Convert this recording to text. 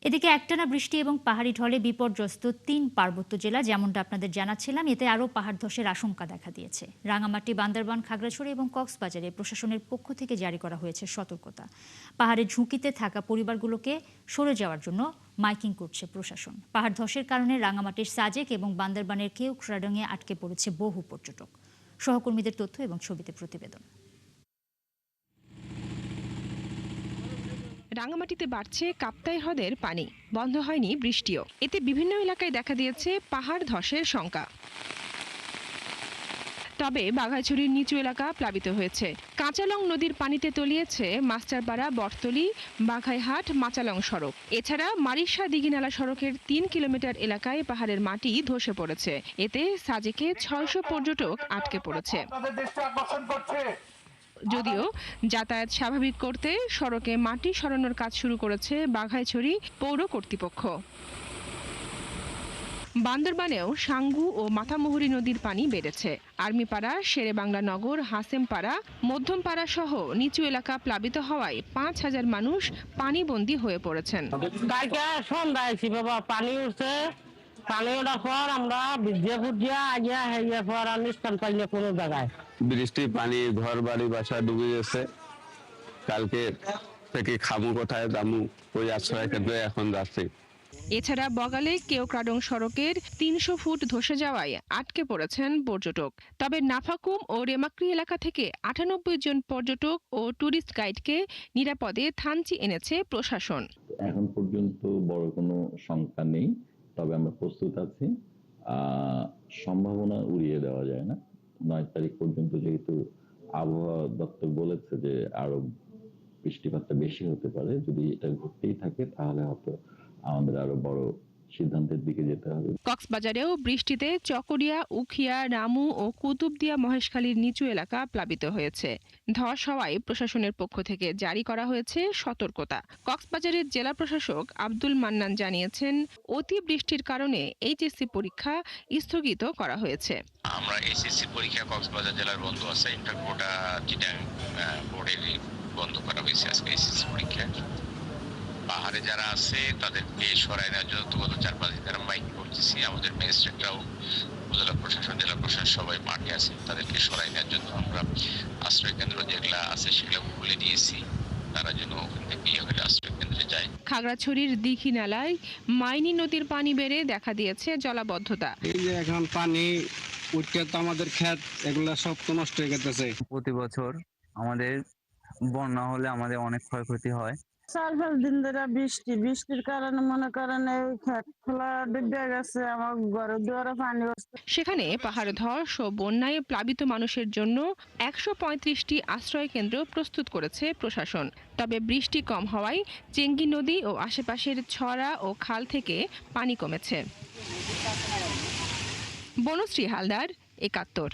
এদিকে একটানা বৃষ্টি এবং পাহাড়ি ঢলে বিপর্যস্ত ৩ পার্বত্য জেলা, যেমনটা আপনাদের জানাচ্ছিলাম। এতে আরও পাহাড় ধসের আশঙ্কা দেখা দিয়েছে। রাঙামাটি, বান্দরবান, খাগড়াছড়ি এবং কক্সবাজারে প্রশাসনের পক্ষ থেকে জারি করা হয়েছে সতর্কতা। পাহাড়ের ঝুঁকিতে থাকা পরিবারগুলোকে সরে যাওয়ার জন্য মাইকিং করছে প্রশাসন। পাহাড় ধসের কারণে রাঙামাটির সাজেক এবং বান্দরবানের কেওক্রাডাঙে আটকে পড়েছে বহু পর্যটক। সহকর্মীদের তথ্য এবং ছবিতে প্রতিবেদন। রাঙামাটিতে বাড়ছে কাপ্তাই হ্রদের পানি, বন্ধ হয়নি বৃষ্টিও। এতে বিভিন্ন এলাকায় দেখা দিয়েছে পাহাড় ধসের শঙ্কা। তবে বাঘাইছড়ির নিচু এলাকা প্লাবিত হয়েছে। কাঁচালং নদীর পানিতে তলিয়েছে মাস্টারপাড়া, বটতলী, বাঘাইহাট, মাচালং সড়ক। এছাড়া মারিশা দিঘিনালা সড়কের ৩ কিলোমিটার এলাকায় পাহাড়ের মাটি ধসে পড়েছে। এতে সাজেকে ৬০০ পর্যটক আটকে পড়েছে। যদিও যাতায়াত স্বাভাবিক করতে সড়কে মাটি সরানোর কাজ শুরু করেছে বাঘাইছড়ি পৌর কর্তৃপক্ষ। বান্দরবানেও সাঙ্গু ও মাথামুহুরী নদীর পানি বেড়েছে। আর্মিপাড়া, শেরেবাংলা নগর, হাসেমপাড়া, মধ্যমপাড়া সহ নিচু এলাকা প্লাবিত হওয়ায় ৫,০০০ মানুষ পানিবন্দী হয়ে পড়েছেন। কালকে সন্ধ্যায় বাবা পানি উঠছে। পানি ওঠার পর আমরা ভিজিয়া ফুজিয়া আগিয়া হেরিয়া পর আর নিস্তার পাইলে কোনো জায়গায় বৃষ্টি পানি ঘর বাড়ি বাসা ডুবে গেছে। কালকে থেকে খামু কোথায় দামু, ওই আশ্রয় কেন্দ্রে এখন যাচ্ছি। এছাড়া বগালে কেওক্রাডং সড়কের ৩০০ ফুট ধসে যাওয়ায় আটকে পড়েছেন পর্যটক। তবে নাফাকুম ও রেমাক্রি এলাকা থেকে ৯৮ জন পর্যটক ও ট্যুরিস্ট গাইডকে নিরাপদে থানচি এনেছে প্রশাসন। এখন পর্যন্ত বড় কোনো শঙ্কা নেই, তবে আমরা প্রস্তুত আছি। সম্ভাবনা উড়িয়ে দেওয়া যায় না। ৯ তারিখ পর্যন্ত যেহেতু আবহাওয়া দপ্তর বলেছে যে আরো বৃষ্টিপাতটা বেশি হতে পারে, যদি এটা ঘটতেই থাকে তাহলে হয়তো আমাদের আরো বড় সিদ্ধান্তের দিকে যেতে হবে। কক্সবাজারেও বৃষ্টিতে চকরিয়া, উখিয়া, রামু ও কুতুবদিয়া মহেশখালীর নিচু এলাকা প্লাবিত হয়েছে। ধস হওয়ায় প্রশাসনের পক্ষ থেকে জারি করা হয়েছে সতর্কতা। কক্সবাজারের জেলা প্রশাসক আব্দুল মান্নান জানিয়েছেন, অতি বৃষ্টির কারণে এইচএসসি পরীক্ষা স্থগিত করা হয়েছে। আমরা এইচএসসি পরীক্ষা কক্সবাজার জেলার বন্ধ আছে, ইন্টারকোটা চিটাং বোর্ডের বন্ধ করা হয়েছে আজকে এইচএসসি পরীক্ষা। পাহাড়ে যারা আছে তাদেরকে সরাই নেওয়ার জন্য গত ৪-৫ দিন ধরে মাইক করতেছি। আমাদের ম্যাজিস্ট্রেটরাও, উপজেলা প্রশাসন, জেলা প্রশাসন সবাই মাঠে আছে। তাদেরকে সরাই নেওয়ার জন্য আমরা আশ্রয় কেন্দ্র যেগুলো আছে সেগুলো খুলে দিয়েছি, তারা যেন ওখান থেকে আশ্রয় কেন্দ্রে যায়। খাগড়াছড়ির দিঘি নালায় মাইনি নদীর পানি বেড়ে দেখা দিয়েছে জলাবদ্ধতা। এই যে এখন পানি উঠতে তো আমাদের ক্ষেত এগুলা সব তো নষ্ট হয়ে গেছে। প্রতি বছর আমাদের বন্যা হলে আমাদের অনেক ক্ষয়ক্ষতি হয়। ৪-৫ দিন ধরে বৃষ্টির কারণে মনে করেন এই ক্ষেত খোলা ডুবে গেছে, আমার ঘরে দুয়ারে পানি। সেখানে পাহাড় ধস ও বন্যায় প্লাবিত মানুষের জন্য ১৩৫টি আশ্রয় কেন্দ্র প্রস্তুত করেছে প্রশাসন। তবে বৃষ্টি কম হওয়ায় চেঙ্গি নদী ও আশেপাশের ছড়া ও খাল থেকে পানি কমেছে। বনশ্রী হালদার, ৭১।